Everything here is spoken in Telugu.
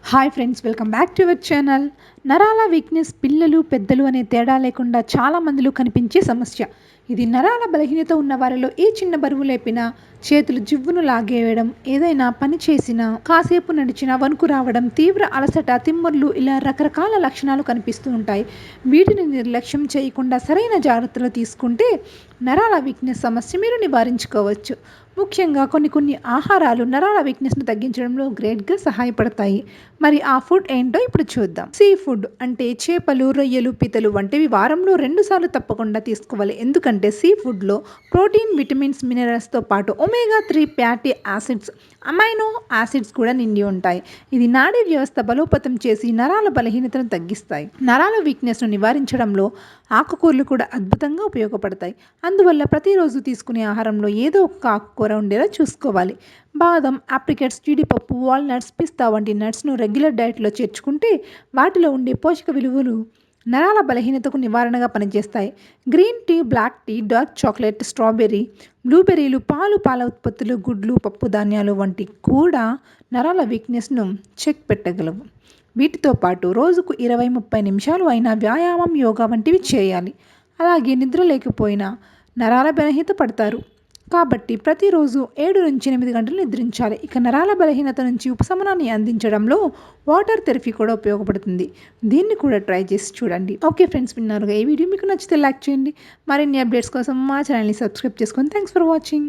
Hi friends, welcome back to our channel. నరాల వీక్నెస్ పిల్లలు పెద్దలు అనే తేడా లేకుండా చాలా మందిలో కనిపించే సమస్య. ఇది నరాల బలహీనత ఉన్న వారిలో ఏ చిన్న బరువు లేపినా, చేతులు జివ్వును లాగేయడం, ఏదైనా పని చేసినా, కాసేపు నడిచినా వణుకు రావడం, తీవ్ర అలసట, తిమ్మర్లు ఇలా రకరకాల లక్షణాలు కనిపిస్తూ ఉంటాయి. వీటిని నిర్లక్ష్యం చేయకుండా సరైన జాగ్రత్తలు తీసుకుంటే నరాల వీక్నెస్ సమస్య మీరు నివారించుకోవచ్చు. ముఖ్యంగా కొన్ని ఆహారాలు నరాల వీక్నెస్ను తగ్గించడంలో గ్రేట్గా సహాయపడతాయి. మరి ఆ ఫుడ్ ఏంటో ఇప్పుడు చూద్దాం. సీ ఫుడ్ అంటే చేపలు, రొయ్యలు, పీతలు వంటివి వారంలో 2 సార్లు తప్పకుండా తీసుకోవాలి. ఎందుకంటే సీ ఫుడ్లో ప్రోటీన్, విటమిన్స్, మినరల్స్తో పాటు omega 3 fatty acids, amino acids కూడా నిండి ఉంటాయి. ఇది నాడీ వ్యవస్థ బలోపేతం చేసి నరాల బలహీనతను తగ్గిస్తాయి. నరాల వీక్నెస్ను నివారించడంలో ఆకుకూరలు కూడా అద్భుతంగా ఉపయోగపడతాయి. అందువల్ల ప్రతిరోజు తీసుకునే ఆహారంలో ఏదో ఒక ఆకుకూర ఉండేలా చూసుకోవాలి. బాదం, ఆప్రికెట్స్, జీడిపప్పు, వాల్నట్స్, పిస్తా వంటి నట్స్ను రెగ్యులర్ డైట్లో చేర్చుకుంటే వాటిలో ఉండే పోషక విలువలు నరాల బలహీనతకు నివారణగా పనిచేస్తాయి. Green tea, black tea, dark chocolate, strawberry, బ్లూబెర్రీలు, పాల ఉత్పత్తులు, గుడ్లు, పప్పు ధాన్యాలు వంటి కూడా నరాల వీక్నెస్ను చెక్ పెట్టగలవు. వీటితో పాటు రోజుకు 20-30 నిమిషాలు అయినా వ్యాయామం, యోగా వంటివి చేయాలి. అలాగే నిద్ర లేకపోయినా నరాల బలహీనత పడతారు. కాబట్టి ప్రతిరోజు 7-8 గంటలు నిద్రించాలి. ఇక నరాల బలహీనత నుంచి ఉపశమనాన్ని అందించడంలో వాటర్ థెరపీ కూడా ఉపయోగపడుతుంది. దీన్ని కూడా ట్రై చేసి చూడండి. ఓకే ఫ్రెండ్స్, విన్నారుగా. ఈ వీడియో మీకు నచ్చితే లైక్ చేయండి. మరిన్ని అప్డేట్స్ కోసం మా ఛానల్ని సబ్స్క్రైబ్ చేసుకోండి. Thanks for watching.